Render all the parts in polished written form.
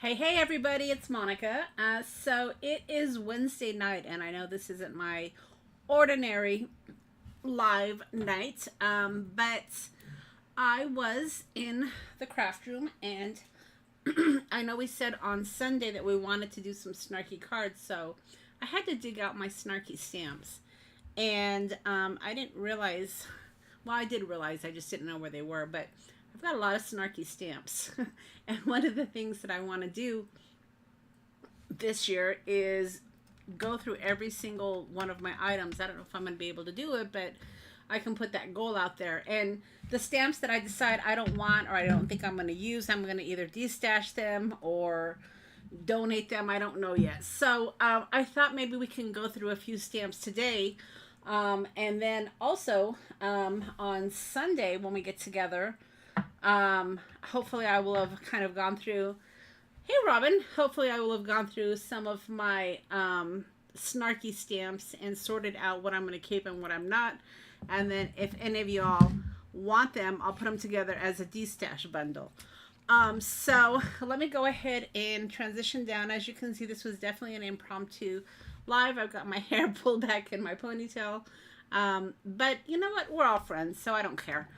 Hey everybody, it's Monica. So it is Wednesday night, and I know this isn't my ordinary live night, but I was in the craft room, and I know we said on Sunday that we wanted to do some snarky cards, so I had to dig out my snarky stamps. And I didn't realize, well, I did realize, I just didn't know where they were, but I've got a lot of snarky stamps. And one of the things that I want to do this year is go through every single one of my items. I don't know if I'm going to be able to do it, but I can put that goal out there. And the stamps that I decide I don't want or I don't think I'm going to use, I'm going to either destash them or donate them. I don't know yet. So I thought maybe we can go through a few stamps today. And then also on Sunday when we get together, hopefully I will have kind of gone through. Hey Robin, hopefully I will have gone through some of my snarky stamps and sorted out what I'm going to keep and what I'm not. And then if any of y'all want them, I'll put them together as a destash bundle. So let me go ahead and transition down. As you can see, this was definitely an impromptu live. I've got my hair pulled back in my ponytail. But you know what? We're all friends, so I don't care.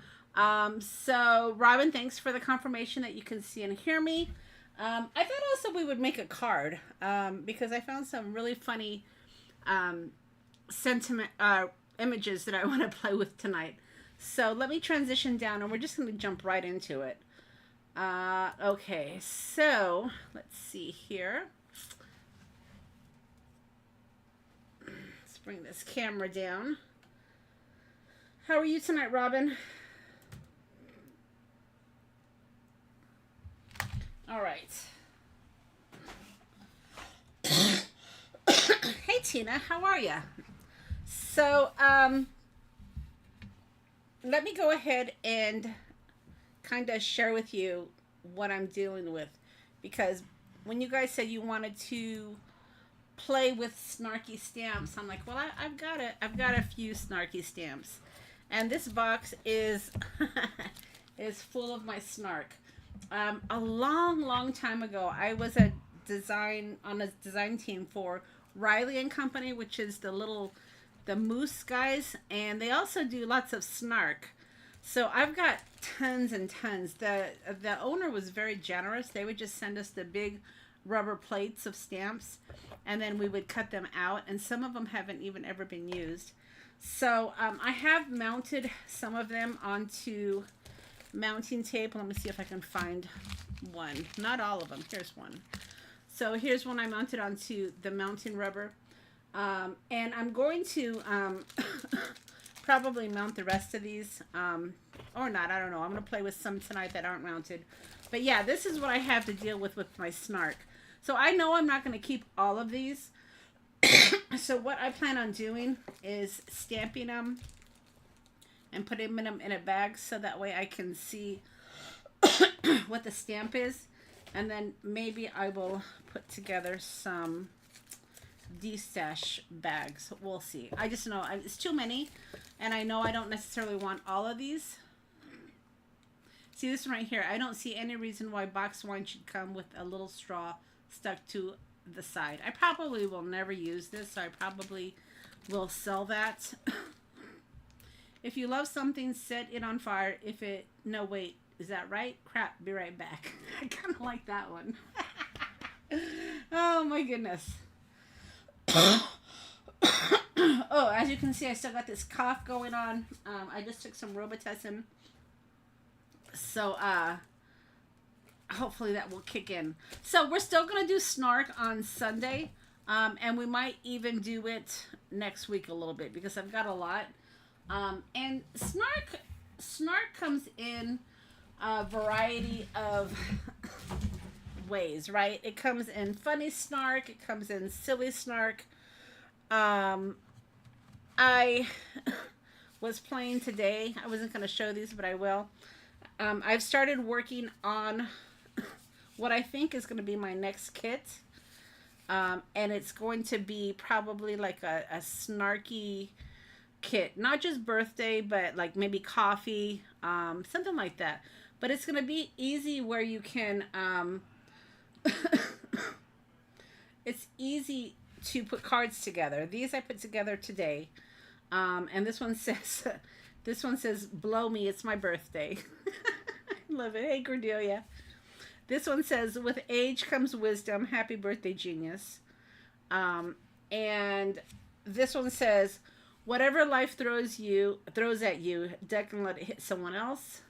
So Robin, thanks for the confirmation that you can see and hear me. I thought also we would make a card because I found some really funny sentiment images that I want to play with tonight. So let me transition down and we're just going to jump right into it. Okay, so let's see here. Let's bring this camera down. How are you tonight, Robin? All right. Hey, Tina, how are you? So, let me go ahead and kind of share with you what I'm dealing with because when you guys said you wanted to play with snarky stamps, I'm like, well, I've got a few snarky stamps, and this box is is full of my snark. A long time ago, I was a design team for Riley and Company, which is the moose guys, and they also do lots of snark. So I've got tons and tons. The owner was very generous. They would just send us the big rubber plates of stamps, and then we would cut them out. And some of them haven't even ever been used. So I have mounted some of them onto mounting tape. Let me see if I can find one. Not all of them. Here's one. So here's one I mounted onto the mounting rubber. And I'm going to probably mount the rest of these or not. I don't know. I'm going to play with some tonight that aren't mounted. But yeah, this is what I have to deal with my snark. So I know I'm not going to keep all of these. So what I plan on doing is stamping them and putting them in a bag so that way I can see what the stamp is. And then maybe I will put together some destash bags. We'll see. I just know it's too many, and I know I don't necessarily want all of these. See this one right here? I don't see any reason why box wine should come with a little straw stuck to the side. I probably will never use this, so I probably will sell that. If you love something, set it on fire. If it... No, wait. Is that right? Crap. Be right back. I kind of like that one. Oh, my goodness. Oh, as you can see, I still got this cough going on. I just took some Robitussin. So, hopefully that will kick in. So, we're still going to do snark on Sunday. And we might even do it next week a little bit because I've got a lot. And snark comes in a variety of ways, right? It comes in funny snark. It comes in silly snark. I was playing today. I wasn't going to show these, but I will. I've started working on what I think is going to be my next kit. And it's going to be probably like a snarky kit, not just birthday, but like maybe coffee, something like that. But it's going to be easy where you can easy to put cards together. These I put together today. And this one says, this one says, blow me, it's my birthday. Love it. Hey, Cordelia. This one says, with age comes wisdom. Happy birthday, genius. And this one says, whatever life throws at you, duck and let it hit someone else.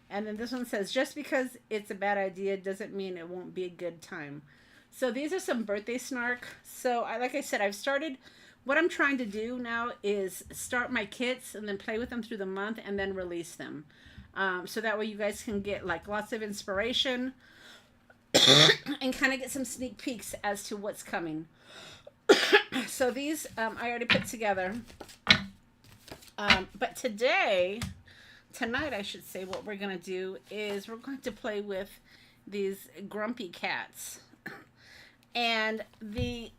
And then this one says, just because it's a bad idea doesn't mean it won't be a good time. So these are some birthday snark. So like I said, I've started, what I'm trying to do now is start my kits and then play with them through the month and then release them. So that way you guys can get like lots of inspiration and kind of get some sneak peeks as to what's coming. So these I already put together. But tonight I should say, what we're going to do is we're going to play with these grumpy cats. And the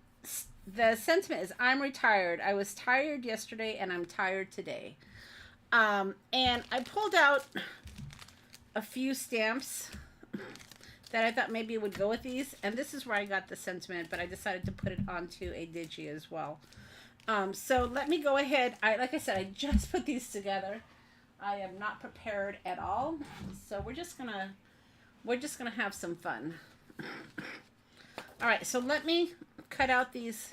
sentiment is, I'm retired. I was tired yesterday and I'm tired today. And I pulled out a few stamps that I thought maybe would go with these. And this is where I got the sentiment, but I decided to put it onto a digi as well. So let me go ahead. Like I said, I just put these together. I am not prepared at all. So we're just gonna have some fun. All right, so let me cut out these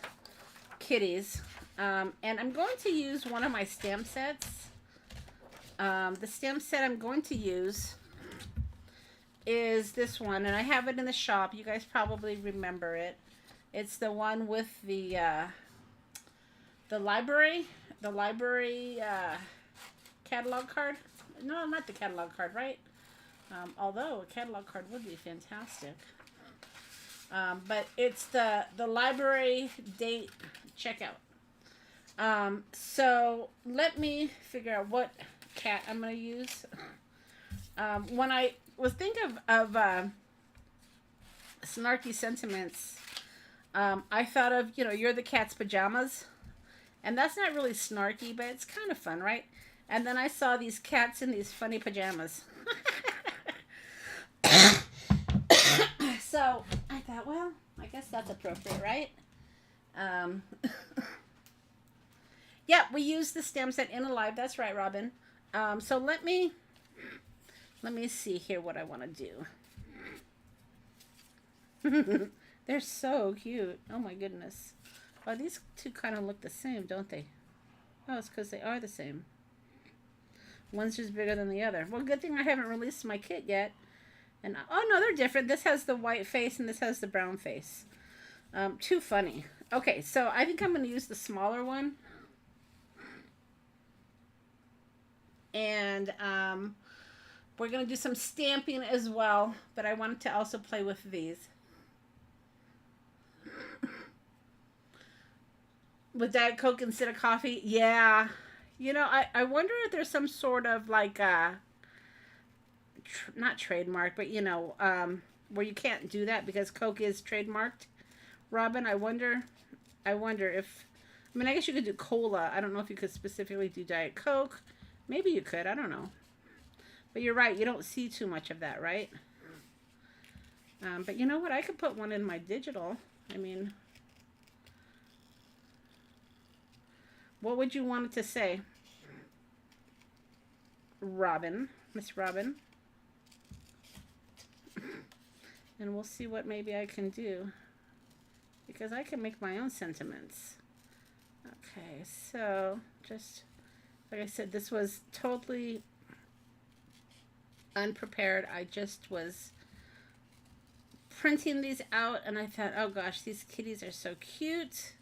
kitties. And I'm going to use one of my stamp sets. The stamp set I'm going to use is this one, and I have it in the shop. You guys probably remember it. It's the one with the library catalog card. No, not the catalog card, right? Although a catalog card would be fantastic. But it's the library date checkout. So let me figure out what cat I'm going to use. When I was thinking of snarky sentiments, I thought of, you're the cat's pajamas. And that's not really snarky, but it's kind of fun, right? And then I saw these cats in these funny pajamas. So I thought, well, I guess that's appropriate, right? Yeah, we used the stamp set in Alive. That's right, Robin. So let me see here what I want to do. They're so cute. Oh my goodness. Oh, these two kind of look the same, don't they? Oh, it's because they are the same. One's just bigger than the other. Well, good thing I haven't released my kit yet. And oh no, they're different. This has the white face and this has the brown face. Too funny. Okay, so I think I'm going to use the smaller one. And we're going to do some stamping as well. But I wanted to also play with these. With Diet Coke instead of coffee? Yeah. I wonder if there's some sort of like not trademark, but where you can't do that because Coke is trademarked. Robin, I wonder if, I guess you could do cola. I don't know if you could specifically do Diet Coke. Maybe you could. I don't know. But you're right. You don't see too much of that, right? But you know what? I could put one in my digital. What would you want it to say? Robin. Miss Robin. And we'll see what maybe I can do. Because I can make my own sentiments. Okay, so just like I said, this was totally unprepared. I just was printing these out and I thought, oh gosh, these kitties are so cute.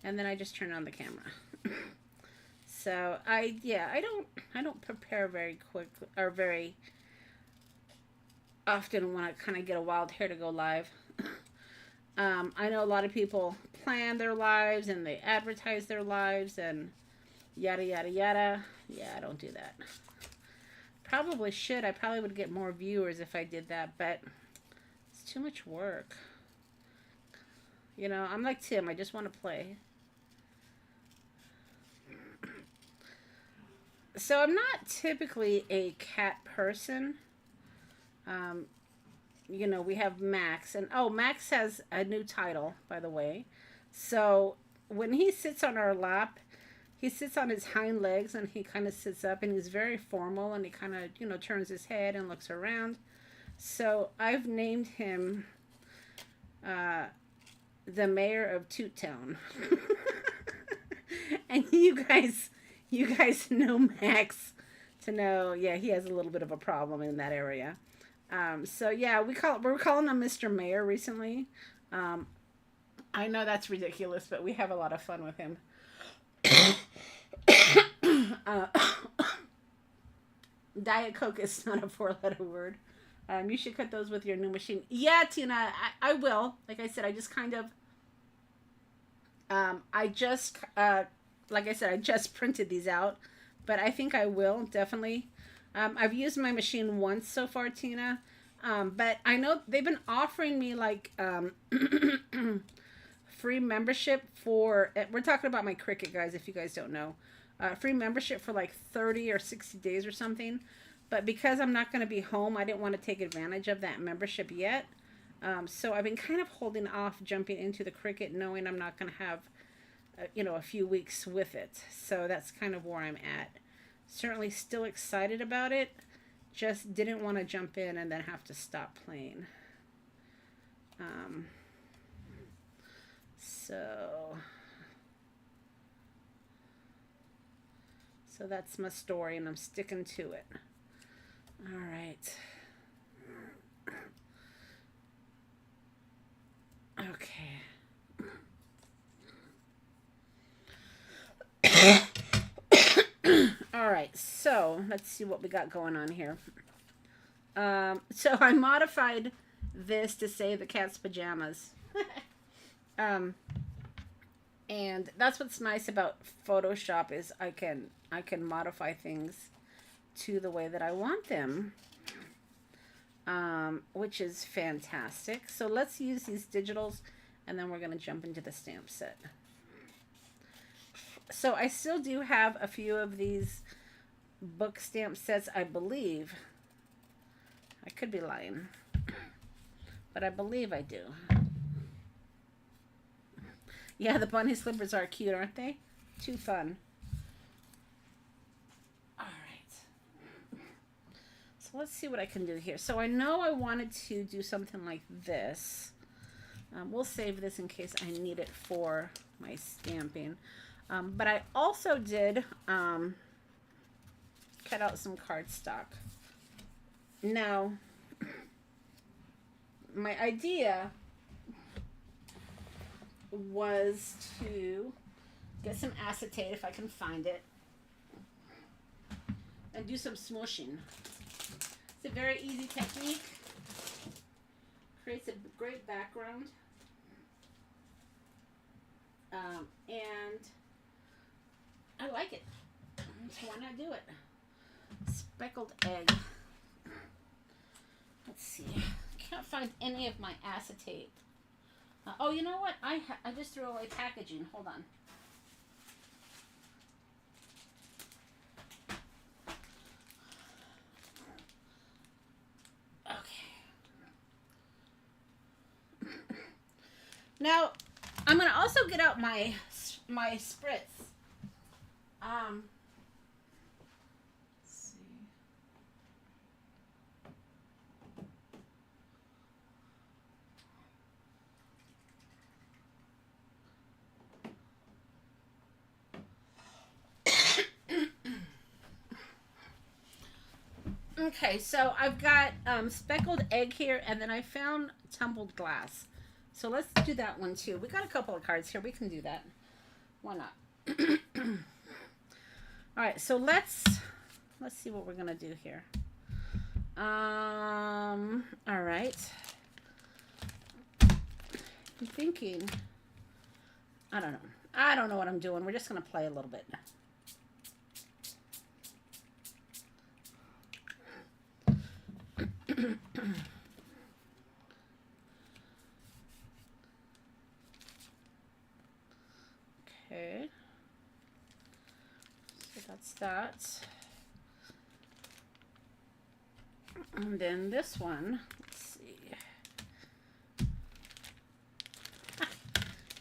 And then I just turned on the camera. So I don't prepare very quick or very often when I kind of get a wild hair to go live. I know a lot of people plan their lives and they advertise their lives and yada yada yada. Yeah, I don't do that. Probably should. I probably would get more viewers if I did that, but it's too much work. I'm like Tim. I just want to play. So I'm not typically a cat person. you know, we have Max, and oh, Max has a new title, by the way. So when he sits on our lap, he sits on his hind legs and he kind of sits up and he's very formal and he kind of, you know, turns his head and looks around. So I've named him uh, the mayor of Toot Town. And you guys know Max to know, yeah, he has a little bit of a problem in that area. So yeah, we're calling him Mr. Mayor recently. Um, I know that's ridiculous, but we have a lot of fun with him. uh, Diet Coke is not a four-letter word. You should cut those with your new machine. Yeah, Tina, I will. Like I said, I just kind of, I just, like I said, I just printed these out, but I think I will definitely. I've used my machine once so far, Tina, but I know they've been offering me like free membership for. We're talking about my Cricut, guys. If you guys don't know, free membership for like 30 or 60 days or something. But because I'm not going to be home, I didn't want to take advantage of that membership yet. So I've been kind of holding off jumping into the Cricut, knowing I'm not going to have, you know, a few weeks with it. So that's kind of where I'm at. Certainly still excited about it. Just didn't want to jump in and then have to stop playing. So that's my story, and I'm sticking to it. All right. Okay. All right. So let's see what we got going on here. So I modified this to say the cat's pajamas. um, and that's what's nice about Photoshop is I can modify things to the way that I want them, which is fantastic. So let's use these digitals, and then we're going to jump into the stamp set. So I still do have a few of these book stamp sets, I believe. I could be lying, but I believe I do. Yeah, the bunny slippers are cute, aren't they? Too fun. So let's see what I can do here. So I know I wanted to do something like this. We'll save this in case I need it for my stamping. But I also did cut out some cardstock. Now, my idea was to get some acetate if I can find it and do some smooshing. It's a very easy technique. Creates a great background. And I like it. So why not do it? Speckled egg. Let's see. Can't find any of my acetate. Oh, you know what? I just threw away packaging. Hold on. Now, I'm going to also get out my spritz. Let's see. Okay, so I've got speckled egg here, and then I found tumbled glass. So let's do that one too. We got a couple of cards here. We can do that. Why not? All right, so let's see what we're gonna do here. All right. I'm thinking. I don't know. I don't know what I'm doing. We're just gonna play a little bit. Okay. So that's that. And then this one, let's see.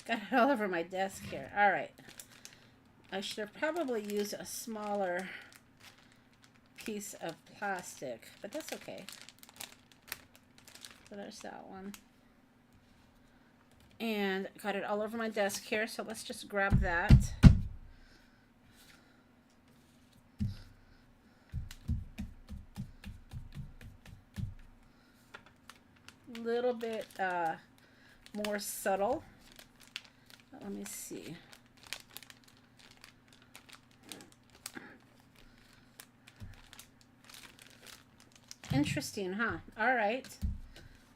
Got it all over my desk here. All right. I should have probably used a smaller piece of plastic, but that's okay. So there's that one. And got it all over my desk here, so let's just grab that. A little bit more subtle. Let me see. Interesting, huh? All right.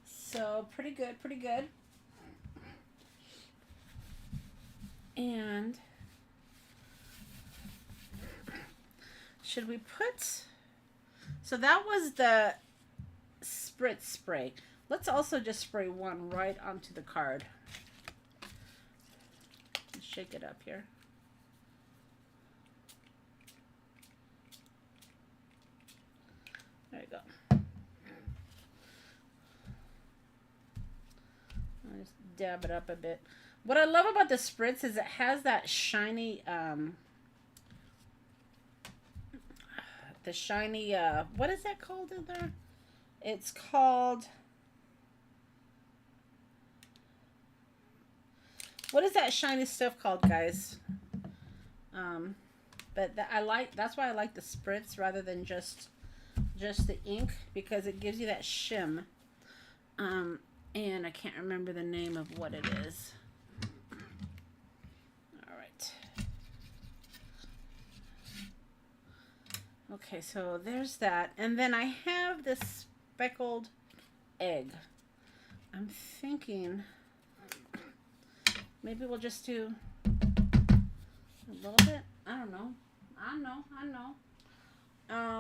So pretty good, pretty good. And should we put... So that was the spritz spray. Let's also just spray one right onto the card. Shake it up here. There you go. I'll just dab it up a bit. What I love about the spritz is it has that shiny, what is that called in there? It's called, what is that shiny stuff called, guys? But that's why I like the spritz rather than just the ink, because it gives you that shim. And I can't remember the name of what it is. All right. Okay, so there's that. And then I have this speckled egg. I'm thinking maybe we'll just do a little bit. I don't know.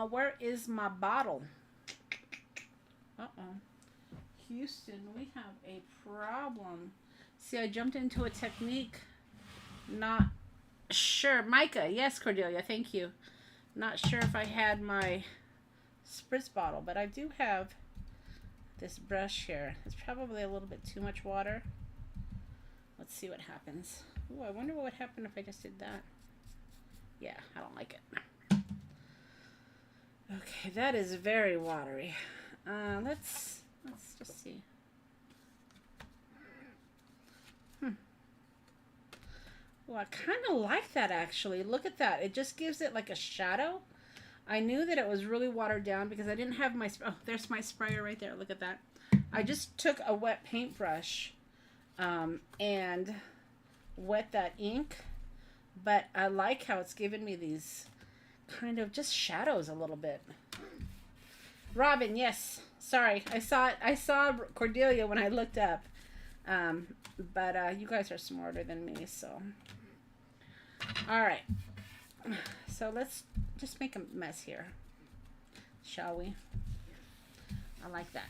Where is my bottle? Uh-oh. Houston, we have a problem. See, I jumped into a technique. Not sure. Micah, yes, Cordelia, thank you. Not sure if I had my spritz bottle, but I do have this brush here. It's probably a little bit too much water. Let's see what happens. Ooh, I wonder what would happen if I just did that. Yeah, I don't like it. Okay, that is very watery. Let's just see. Well, I kind of like that, actually. Look at that. It just gives it like a shadow. I knew that it was really watered down because I didn't have my... Oh, there's my sprayer right there. Look at that. I just took a wet paintbrush and wet that ink. But I like how it's given me these kind of just shadows a little bit. Robin, yes. Sorry, I saw Cordelia when I looked up. But you guys are smarter than me, so. All right. So let's just make a mess here, shall we? I like that.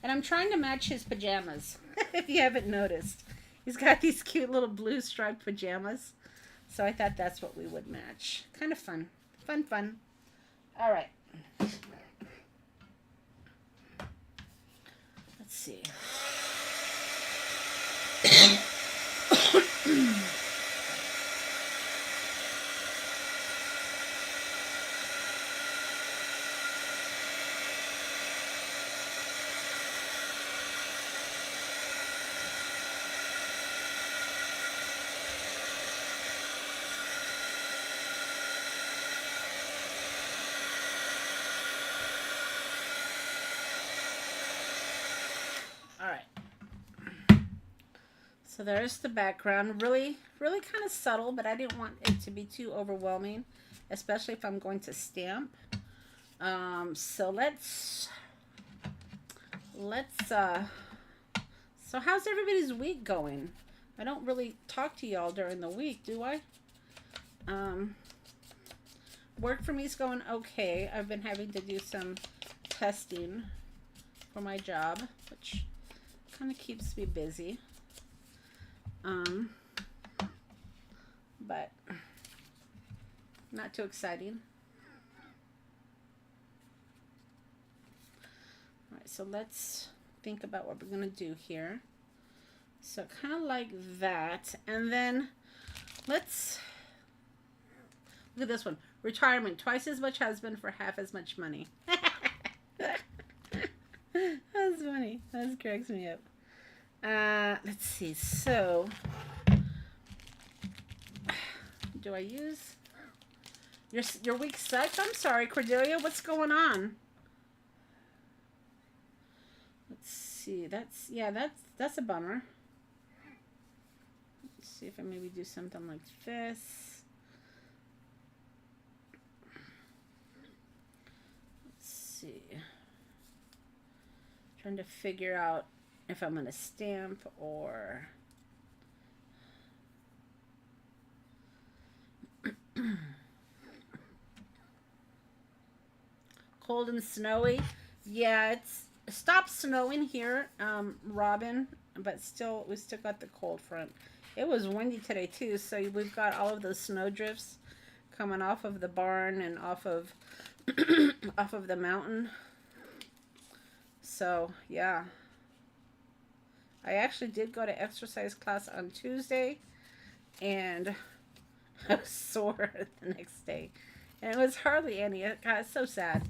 And I'm trying to match his pajamas, if you haven't noticed. He's got these cute little blue striped pajamas. So I thought that's what we would match. Kind of fun. Fun. All right. Let's see. So there's the background. Really kind of subtle, but I didn't want it to be too overwhelming, especially if I'm going to stamp. So so how's everybody's week going? I don't really talk to y'all during the week, do I? Work for me is going okay. I've been having to do some testing for my job, which kind of keeps me busy. But not too exciting. All right, so let's think about what we're going to do here. So kind of like that. And then let's look at this one. Retirement. Twice as much husband for half as much money. That's funny. That cracks me up. Let's see. So, do I use your week sucks? I'm sorry, Cordelia. What's going on? Let's see. That's a bummer. Let's see if I maybe do something like this. Let's see. Trying to figure out if I'm gonna stamp or cold and snowy. Yeah, it's stopped snowing here, Robin, but still we still got the cold front. It was windy today too, so we've got all of those snow drifts coming off of the barn and off of off of the mountain. So yeah, I actually did go to exercise class on Tuesday, and I was sore the next day, and it was hardly any. God, it's so sad.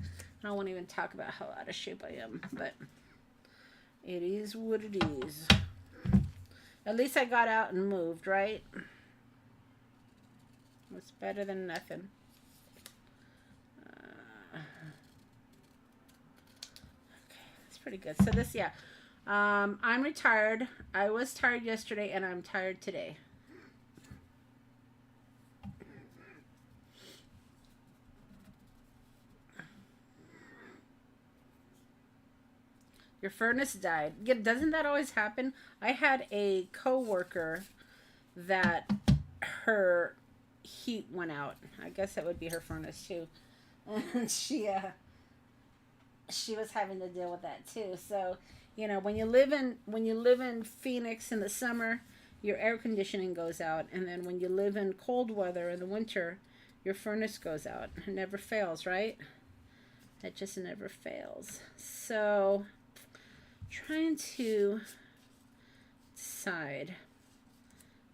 I won't even talk about how out of shape I am, but it is what it is. At least I got out and moved, right? It's better than nothing. Okay, that's pretty good. So this, yeah. I'm retired. I was tired yesterday, and I'm tired today. Your furnace died. Yeah, doesn't that always happen? I had a coworker that her heat went out. I guess that would be her furnace too, and she was having to deal with that too. So, you know, when you live in Phoenix in the summer, your air conditioning goes out, and then when you live in cold weather in the winter, your furnace goes out. It never fails, right? It just never fails. So, trying to decide.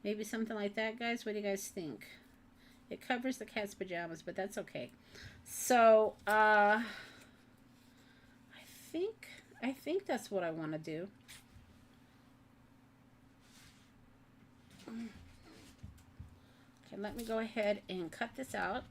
Maybe something like that, guys. What do you guys think? It covers the cat's pajamas, but that's okay. So, I think that's what I want to do. Okay, let me go ahead and cut this out.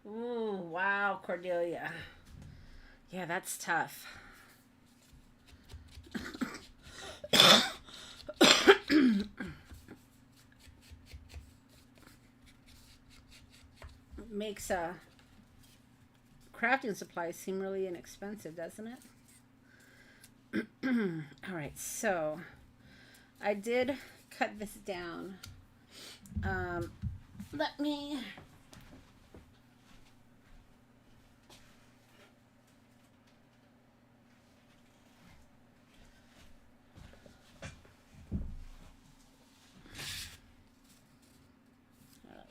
Ooh, wow, Cordelia. Yeah, that's tough. Makes crafting supplies seem really inexpensive, doesn't it? All right, so I did cut this down. Let me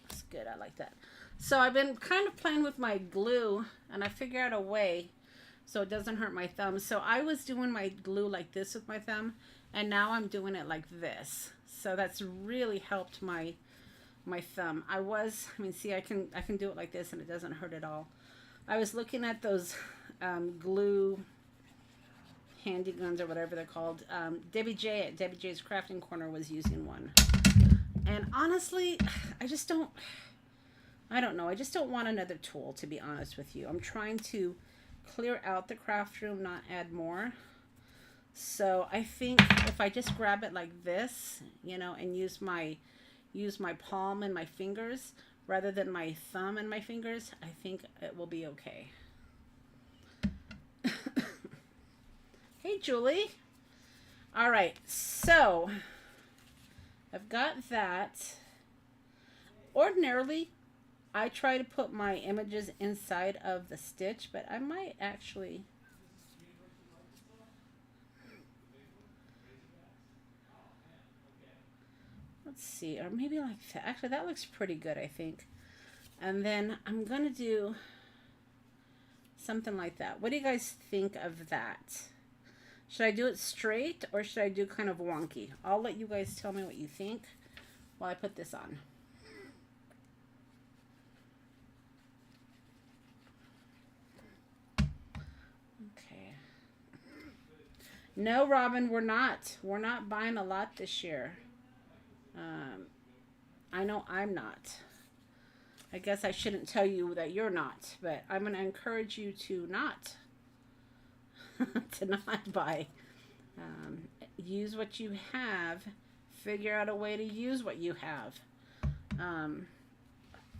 that's good. I like that. So I've been kind of playing with my glue, and I figured out a way so it doesn't hurt my thumb. So I was doing my glue like this with my thumb, and now I'm doing it like this. So that's really helped my thumb. I mean, see, I can do it like this, and it doesn't hurt at all. I was looking at those glue handy guns or whatever they're called. Debbie J at Debbie J's Crafting Corner was using one, and honestly, I I don't know. I just don't want another tool, to be honest with you. I'm trying to clear out the craft room, not add more. So I think if I just grab it like this, you know, and use my palm and my fingers rather than my thumb and my fingers, I think it will be okay. Hey, Julie. All right, so I've got that. Ordinarily, I try to put my images inside of the stitch, but I might actually... Let's see, or maybe like that. Actually, that looks pretty good, I think. And then I'm going to do something like that. What do you guys think of that? Should I do it straight or should I do kind of wonky? I'll let you guys tell me what you think while I put this on. Okay. No, Robin, we're not. We're not buying a lot this year. I know I'm not. I guess I shouldn't tell you that you're not, but I'm going to encourage you to not. To not buy. Use what you have. Figure out a way to use what you have. And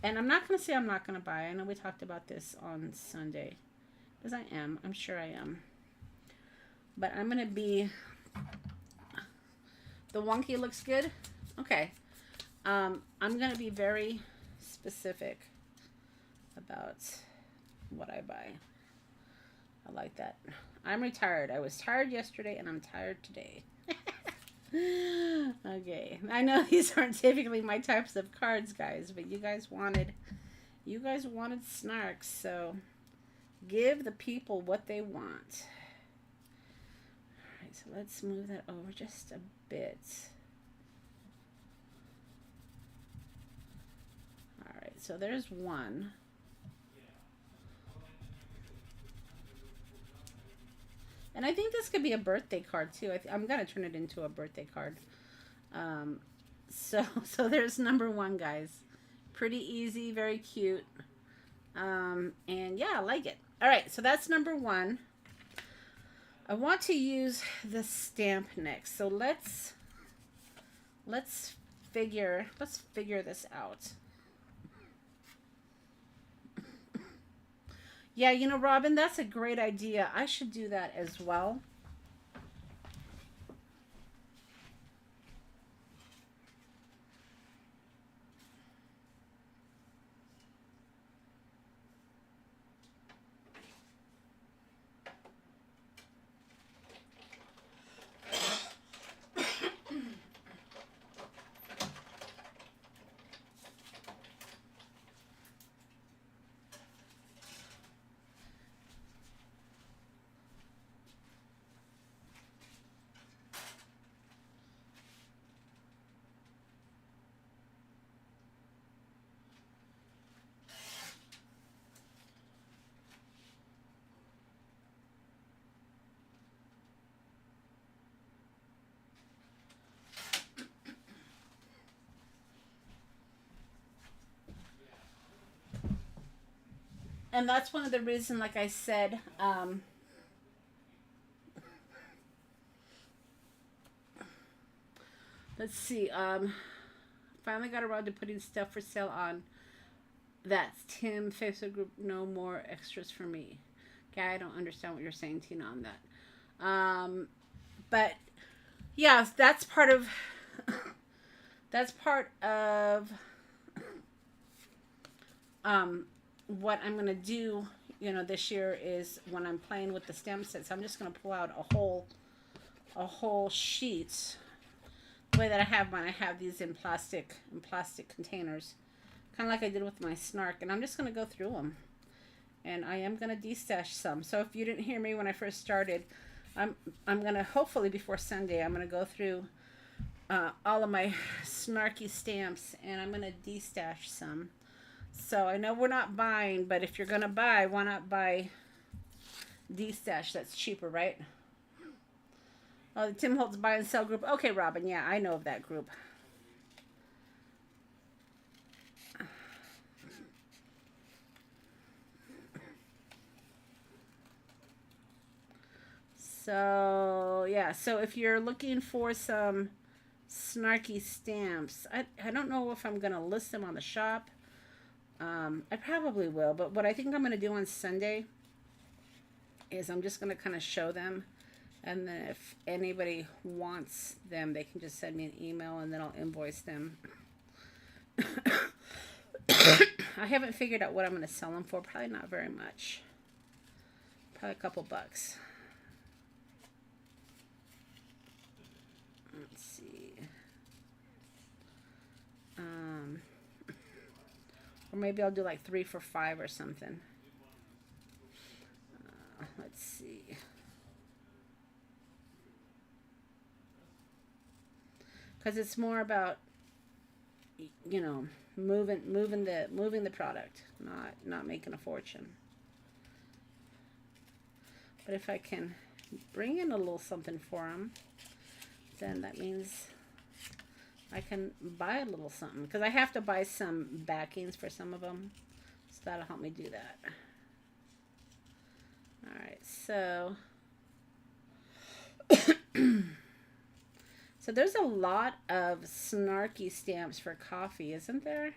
I'm not going to say I'm not going to buy. I know we talked about this on Sunday. Because I am. I'm sure I am. But I'm going to be... The wonky looks good? Okay. I'm going to be very specific about what I buy. I like that. I'm retired. I was tired yesterday and I'm tired today. Okay. I know these aren't typically my types of cards, guys, but you guys wanted snarks, so give the people what they want. All right, so let's move that over just a bit. All right, so there's one. And I think this could be a birthday card too. I'm gonna turn it into a birthday card. So there's number one, guys. Pretty easy, very cute. And yeah, I like it. All right, so that's number one. I want to use the stamp next. So let's figure this out. Yeah, you know, Robin, that's a great idea. I should do that as well. And that's one of the reasons, like I said, let's see, finally got around to putting stuff for sale on. That's Tim, Facebook group, no more extras for me. Okay, I don't understand what you're saying, Tina, on that. But yeah, that's part of what I'm gonna do, you know, this year is when I'm playing with the stamp sets, I'm just gonna pull out a whole sheet. The way that I have mine, I have these in plastic containers, kind of like I did with my snark, and I'm just gonna go through them, and I am gonna destash some. So if you didn't hear me when I first started, I'm gonna, hopefully before Sunday, I'm gonna go through all of my snarky stamps, and I'm gonna destash some. So I know we're not buying, but if you're gonna buy, why not buy destash? That's cheaper, right? Oh, the Tim Holtz buy and sell group. Okay, Robin. Yeah, I know of that group. So, yeah. So if you're looking for some snarky stamps, I don't know if I'm going to list them on the shop. I probably will. But what I think I'm going to do on Sunday is I'm just going to kind of show them. And then if anybody wants them, they can just send me an email and then I'll invoice them. I haven't figured out what I'm going to sell them for. Probably not very much. Probably a couple bucks. Let's see. Or maybe I'll do like 3 for $5 or something. Let's see. Because it's more about, you know, moving the product, not making a fortune. But if I can bring in a little something for them, then that means I can buy a little something. Because I have to buy some backings for some of them, so that'll help me do that. All right, so so there's a lot of snarky stamps for coffee, isn't there?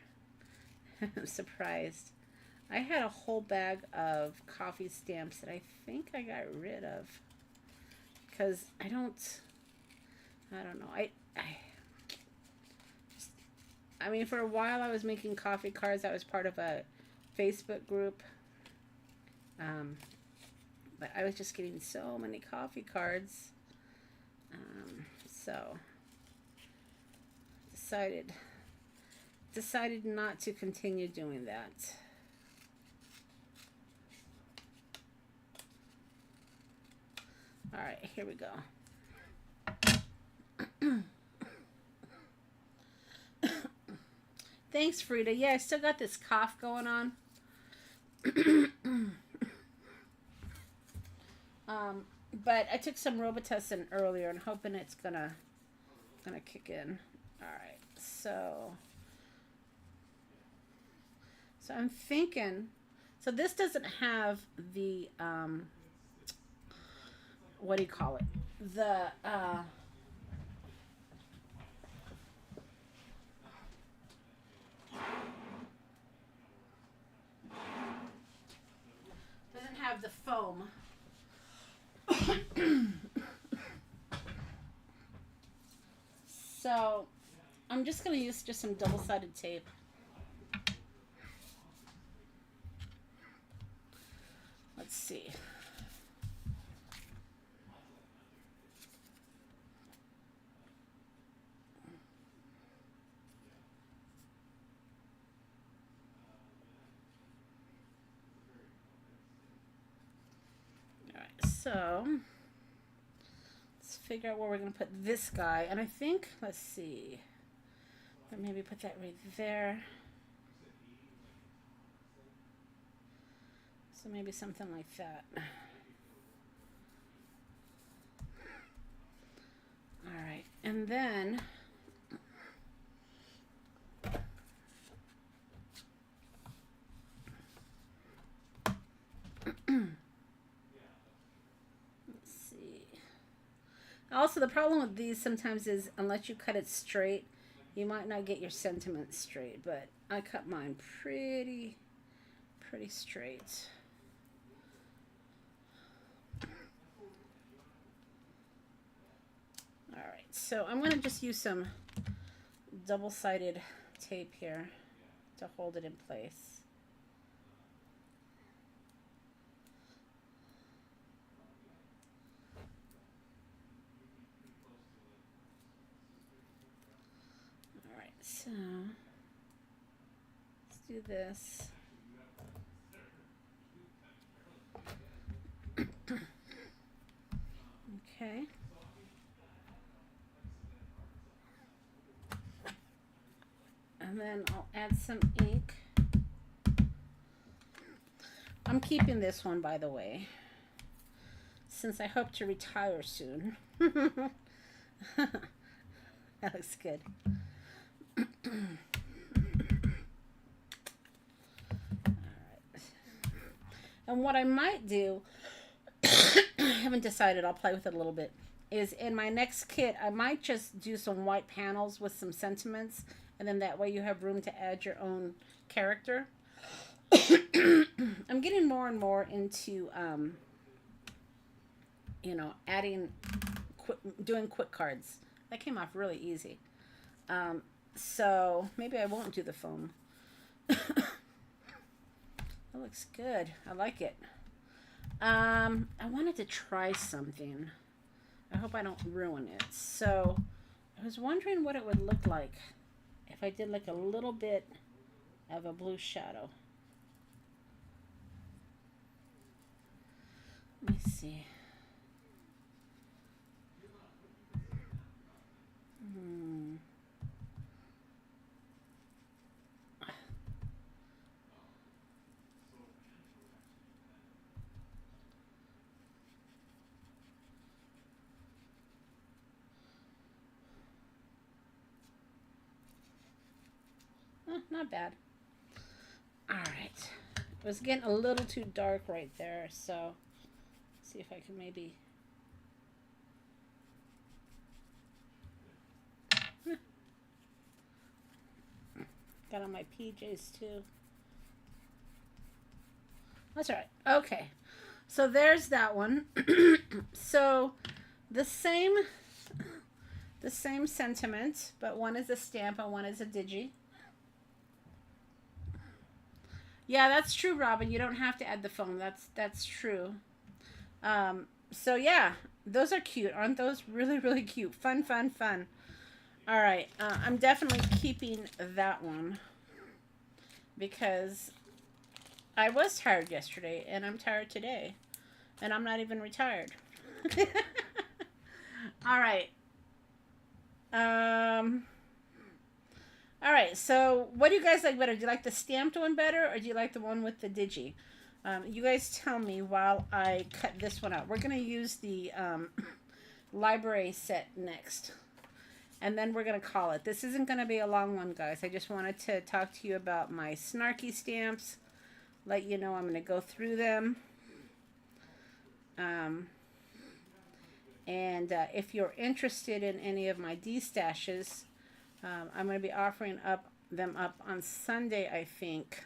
I'm surprised. I had a whole bag of coffee stamps that I think I got rid of because I don't know. I mean, for a while I was making coffee cards. I was part of a Facebook group. But I was just getting so many coffee cards. So decided not to continue doing that. All right, here we go. Thanks, Frida. Yeah, I still got this cough going on. But I took some Robitussin earlier and hoping it's gonna kick in. All right, so I'm thinking. So this doesn't have the what do you call it? The doesn't have the foam. So I'm just going to use just some double-sided tape. Let's see. All right, so let's figure out where we're going to put this guy. And I think, let's see, maybe put that right there. So maybe something like that. All right, and then let's see. Also, the problem with these sometimes is unless you cut it straight, you might not get your sentiments straight, but I cut mine pretty straight. All right, so I'm going to just use some double-sided tape here to hold it in place. All right, so let's do this. Okay. And then I'll add some ink. I'm keeping this one, by the way, since I hope to retire soon. That looks good. All right. And what I might do I haven't decided. I'll play with it a little bit. Is in my next kit, I might just do some white panels with some sentiments, and then that way you have room to add your own character. I'm getting more and more into, adding, doing quick cards. That came off really easy. So maybe I won't do the foam. That looks good. I like it. I wanted to try something. I hope I don't ruin it. So I was wondering what it would look like if I did like a little bit of a blue shadow. Let me see. Not bad. All right. It was getting a little too dark right there, so let's see if I can maybe. Got on my PJs too. That's all right. Okay. So there's that one. So the same sentiment, but one is a stamp and one is a digi. Yeah, that's true, Robin. You don't have to add the foam. That's true. So yeah, those are cute. Aren't those really, really cute? Fun, fun, fun. All right. I'm definitely keeping that one because I was tired yesterday and I'm tired today. And I'm not even retired. All right. All right, so what do you guys like better? Do you like the stamped one better, or do you like the one with the digi? You guys tell me while I cut this one out. We're going to use the library set next, and then we're going to call it. This isn't going to be a long one, guys. I just wanted to talk to you about my snarky stamps, let you know I'm going to go through them. And if you're interested in any of my D-stashes, I'm going to be offering them up on Sunday, I think.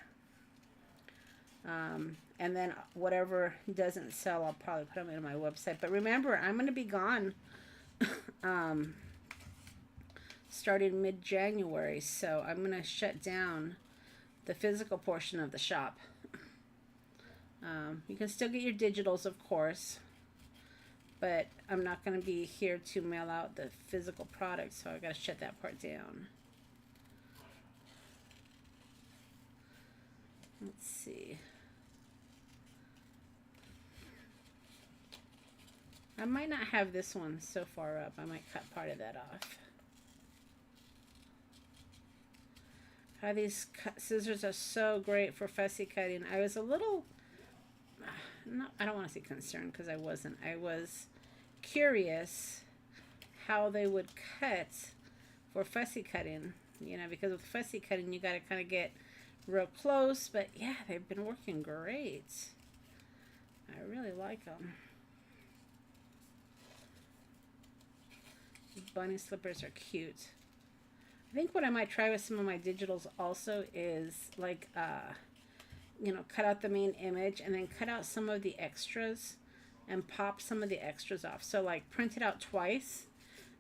And then whatever doesn't sell, I'll probably put them on my website. But remember, I'm going to be gone starting mid-January. So I'm going to shut down the physical portion of the shop. You can still get your digitals, of course. But I'm not going to be here to mail out the physical product, so I've got to shut that part down. Let's see. I might not have this one so far up. I might cut part of that off. These scissors are so great for fussy cutting. I was a little, I don't want to say concerned because I wasn't. I was curious how they would cut for fussy cutting, because with fussy cutting you got to kind of get real close, but yeah, they've been working great. I really like them. These bunny slippers are cute. I think what I might try with some of my digitals also is like cut out the main image and then cut out some of the extras and pop some of the extras off. So like print it out twice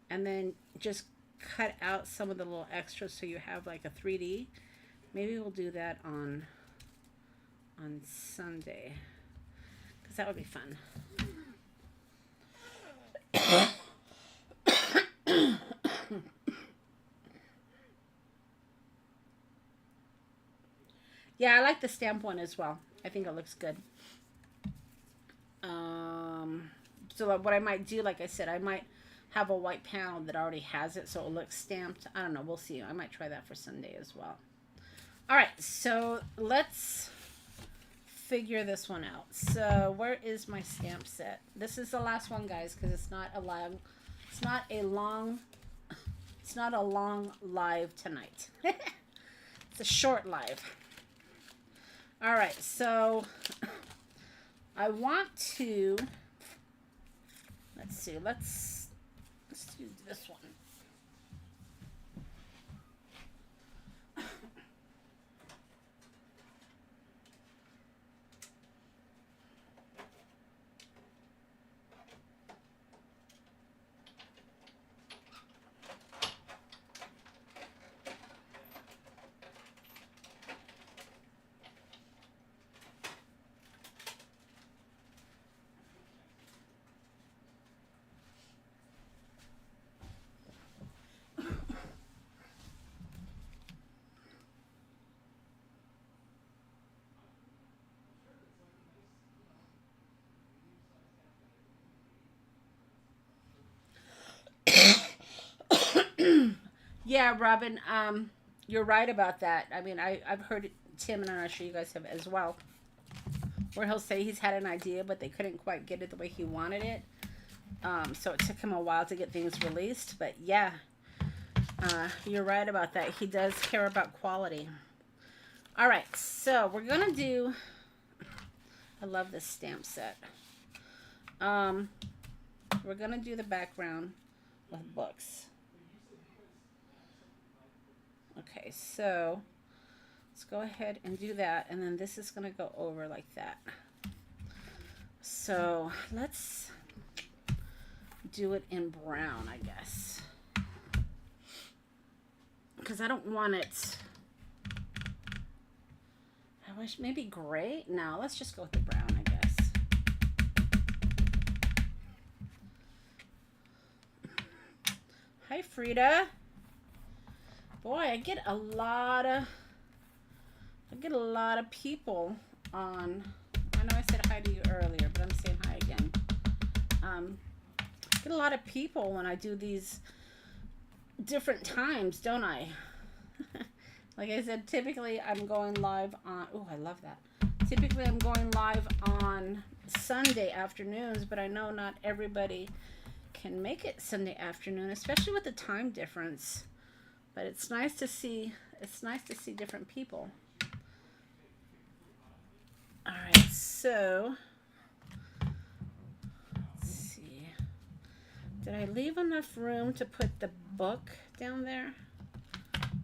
and then just cut out some of the little extras so you have like a 3D. Maybe we'll do that on Sunday because that would be fun. Yeah, I like the stamp one as well. I think it looks good. So what I might do, like I said, I might have a white panel that already has it so it looks stamped. I don't know. We'll see. I might try that for Sunday as well. All right. So let's figure this one out. So where is my stamp set? This is the last one, guys, because it's not a long live tonight. It's a short live. All right. So I want to Let's see. Let's do this one. Yeah, Robin, you're right about that. I mean, I've heard Tim, and I'm sure you guys have as well, where he'll say he's had an idea, but they couldn't quite get it the way he wanted it. So it took him a while to get things released. But yeah, you're right about that. He does care about quality. All right, so we're going to do... I love this stamp set. We're going to do the background with books. Okay, so let's go ahead and do that. And then this is going to go over like that. So let's do it in brown, I guess. Because I don't want it... I wish maybe gray. No, let's just go with the brown, I guess. Hi, Frida. Boy, I get a lot of people on. I know I said hi to you earlier, but I'm saying hi again. I get a lot of people when I do these different times, don't I? Like I said, typically I'm going live on, oh, I love that. Typically I'm going live on Sunday afternoons, but I know not everybody can make it Sunday afternoon, especially with the time difference. But it's nice to see different people. All right, so let's see. Did I leave enough room to put the book down there?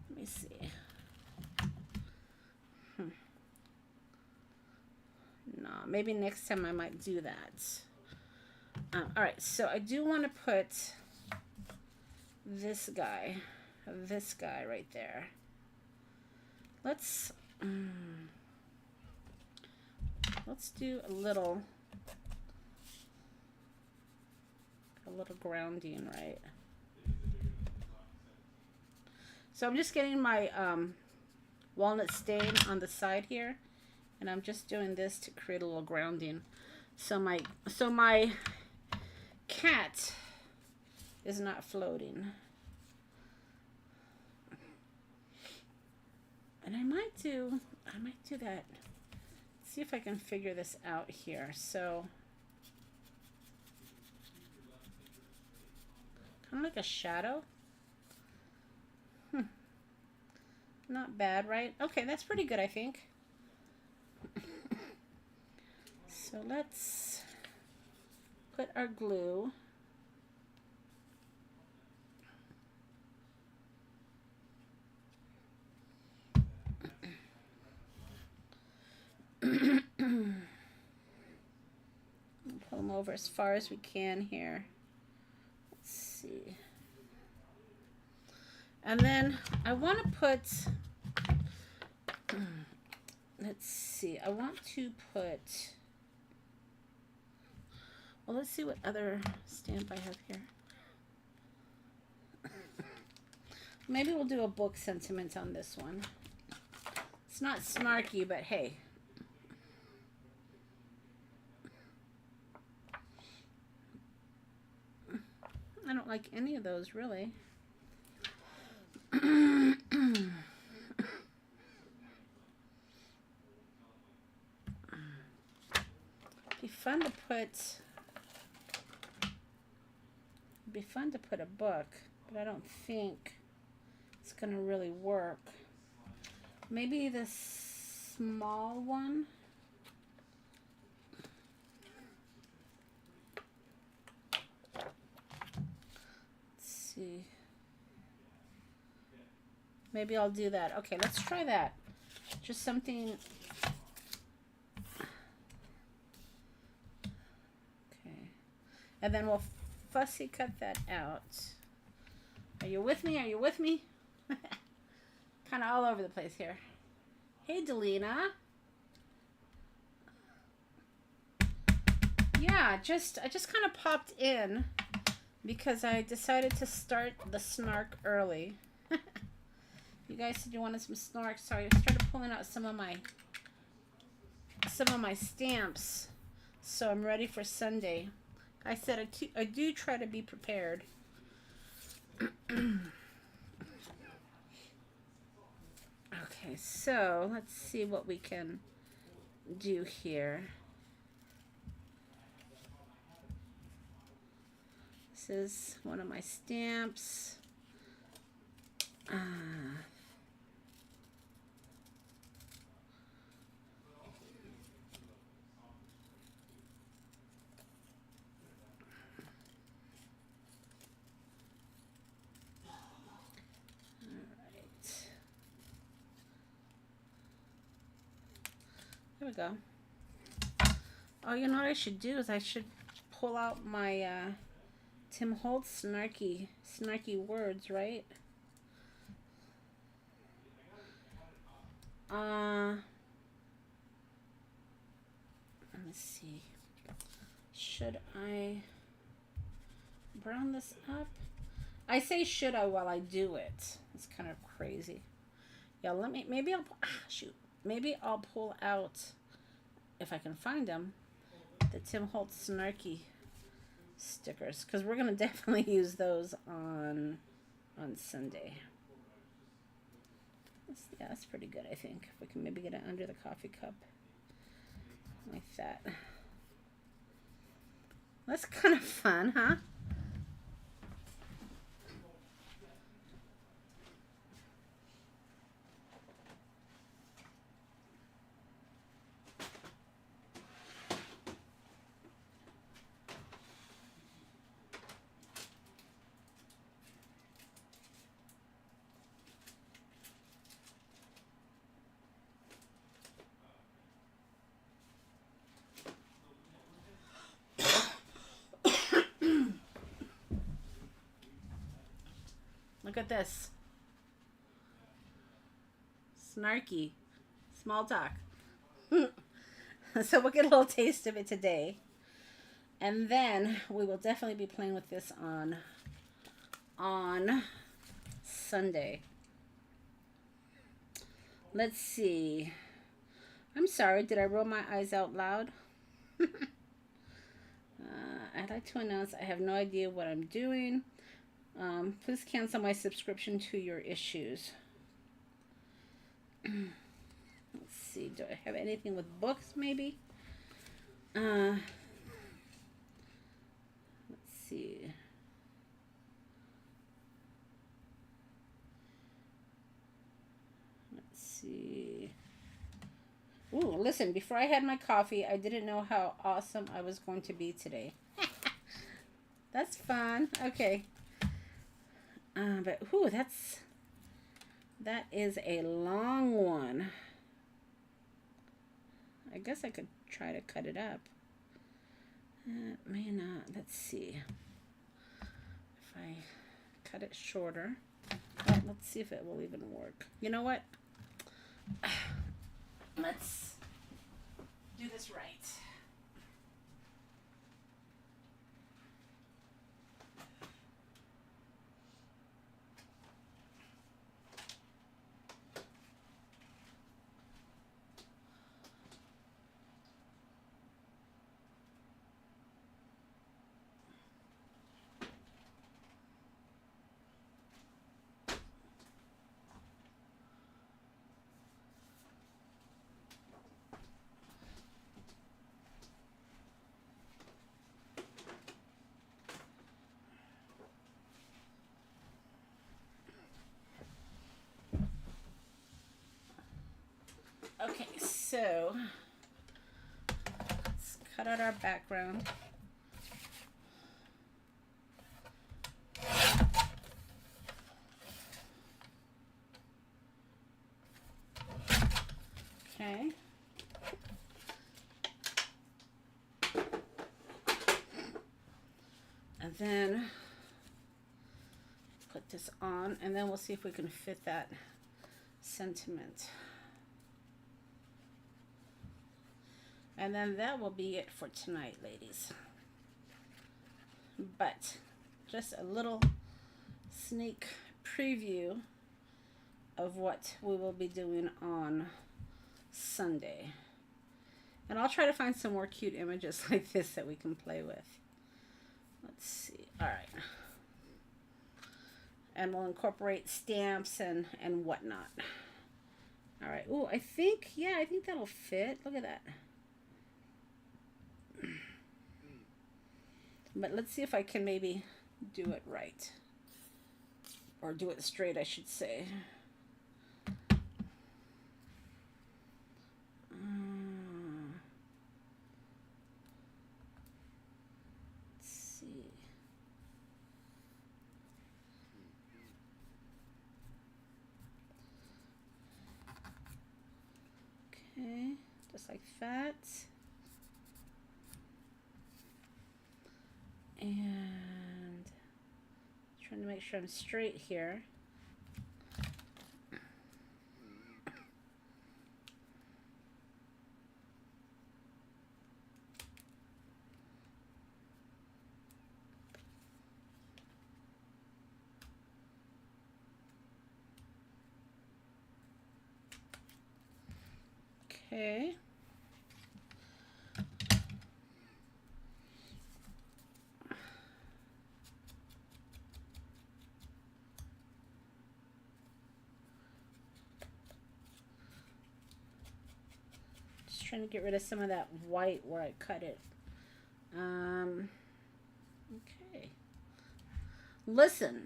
Let me see. No, maybe next time I might do that. All right, so I do want to put this guy right there. Let's do a little grounding, right? So I'm just getting my walnut stain on the side here, and I'm just doing this to create a little grounding. So my cat is not floating. And I might do that. See if I can figure this out here. So kind of like a shadow. Not bad, right? Okay, that's pretty good, I think. So let's put our glue. Pull them over as far as we can here. Let's see. And then I want to put, let's see, I want to put, well, let's see what other stamp I have here. Maybe we'll do a book sentiment on this one. It's not snarky, but hey. I don't like any of those, really. Be fun to put a book, but I don't think it's gonna really work. Maybe this small one. Maybe I'll do that. Okay, let's try that. Just something. Okay. And then we'll fussy cut that out. Are you with me? Are you with me? Kind of all over the place here. Hey, Delina. Yeah, I just kind of popped in because I decided to start the snark early. You guys said you wanted some snark, so I started pulling out some of my stamps, so I'm ready for Sunday. I said I do try to be prepared. Okay, so let's see what we can do here. This is one of my stamps. There we go. Oh, you know what I should do is I should pull out my Tim Holtz snarky words, right? Let me see. Should I brown this up? I say should I while I do it. It's kind of crazy. Yeah, maybe I'll shoot. Maybe I'll pull out, if I can find them, the Tim Holtz snarky stickers, because we're gonna definitely use those on Sunday. Yeah, that's pretty good. I think if we can maybe get it under the coffee cup like that. That's kind of fun, huh? Look at this. Snarky. Small talk. So we'll get a little taste of it today. And then we will definitely be playing with this on Sunday. Let's see. I'm sorry, did I roll my eyes out loud? I'd like to announce I have no idea what I'm doing. Please cancel my subscription to your issues. Let's see. Do I have anything with books, maybe? Let's see. Let's see. Ooh, listen, before I had my coffee, I didn't know how awesome I was going to be today. That's fun. Okay. But whew, that is a long one. I guess I could try to cut it up. May not. Let's see. If I cut it shorter. Oh, let's see if it will even work. You know what? Let's do this right. Okay, so let's cut out our background. then put this on, and then we'll see if we can fit that sentiment. And then that will be it for tonight, ladies. But just a little sneak preview of what we will be doing on Sunday. And I'll try to find some more cute images like this that we can play with. Let's see. All right. And we'll incorporate stamps and whatnot. All right. Oh, I think that'll fit. Look at that. But let's see if I can maybe do it right. Or do it straight, I should say. Let's see. Okay, just like that. And trying to make sure I'm straight here. Okay. Just trying to get rid of some of that white where I cut it. Okay. Listen,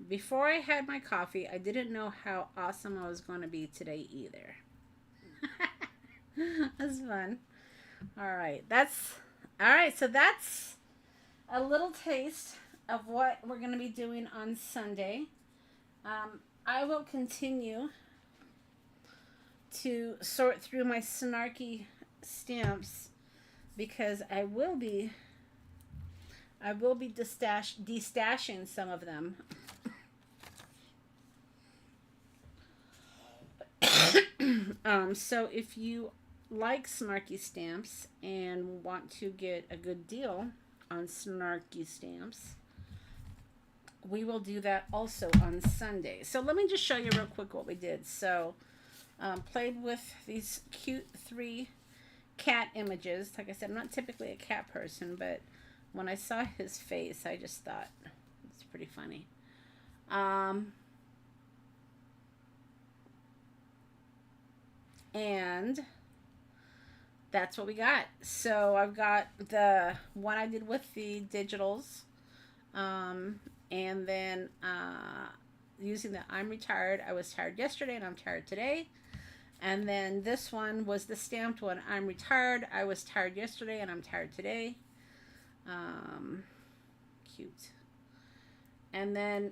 before I had my coffee, I didn't know how awesome I was going to be today either. That's fun. All right, so that's a little taste of what we're going to be doing on Sunday. I will continue to sort through my snarky stamps because I will be destashing some of them. So if you like snarky stamps and want to get a good deal on snarky stamps, we will do that also on Sunday. So let me just show you real quick what we did. So played with these cute 3 cat images. Like I said, I'm not typically a cat person, but when I saw his face, I just thought it's pretty funny. And that's what we got. So I've got the one I did with the digitals, and then using the I'm retired. I was tired yesterday and I'm tired today. And then this one was the stamped one. I'm retired. I was tired yesterday and I'm tired today. Cute. And then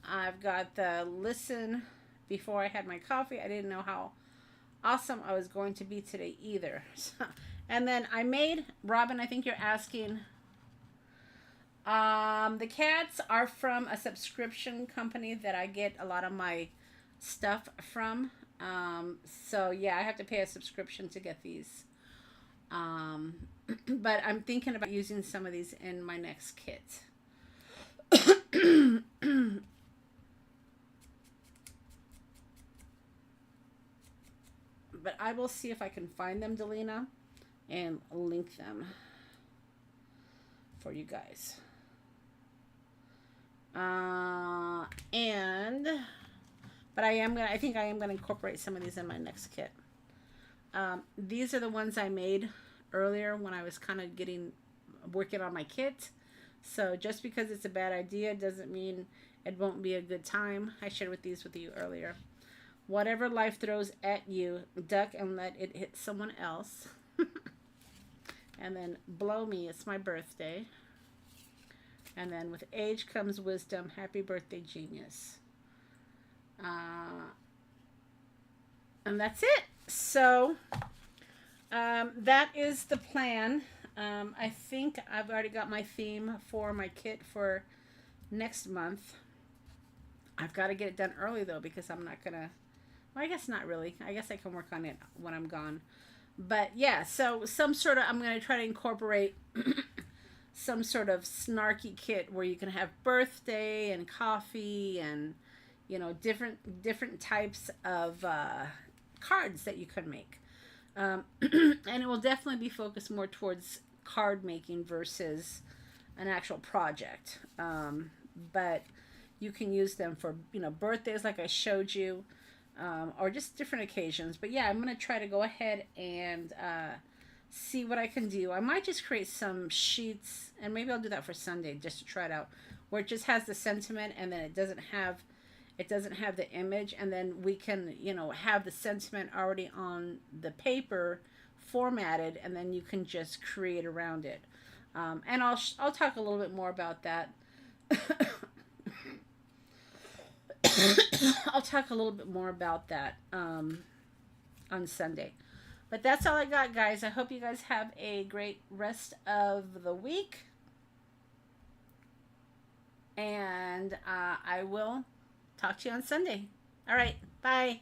I've got the listen before I had my coffee. I didn't know how awesome I was going to be today either. And then I made, Robin, I think you're asking, the cats are from a subscription company that I get a lot of my stuff from. So yeah, I have to pay a subscription to get these. But I'm thinking about using some of these in my next kit. But I will see if I can find them, Delina, and link them for you guys. But I think I am gonna incorporate some of these in my next kit. These are the ones I made earlier when I was kind of working on my kit. So just because it's a bad idea doesn't mean it won't be a good time. I shared with you earlier. Whatever life throws at you, duck and let it hit someone else. And then blow me, it's my birthday. And then with age comes wisdom. Happy birthday, genius. And that's it. So that is the plan. I think I've already got my theme for my kit for next month. I've got to get it done early though because I'm not gonna. Well, I guess not really. I guess I can work on it when I'm gone. But yeah, so some sort of I'm gonna try to incorporate some sort of snarky kit where you can have birthday and coffee and different types of cards that you can make. And it will definitely be focused more towards card making versus an actual project. But you can use them for birthdays like I showed you, or just different occasions. But yeah, I'm gonna try to go ahead and see what I can do. I might just create some sheets, and maybe I'll do that for Sunday just to try it out, where it just has the sentiment and then it doesn't have the image, and then we can have the sentiment already on the paper formatted, and then you can just create around it. And I'll talk a little bit more about that. I'll talk a little bit more about that on Sunday. But that's all I got, guys. I hope you guys have a great rest of the week. And I will talk to you on Sunday. All right. Bye.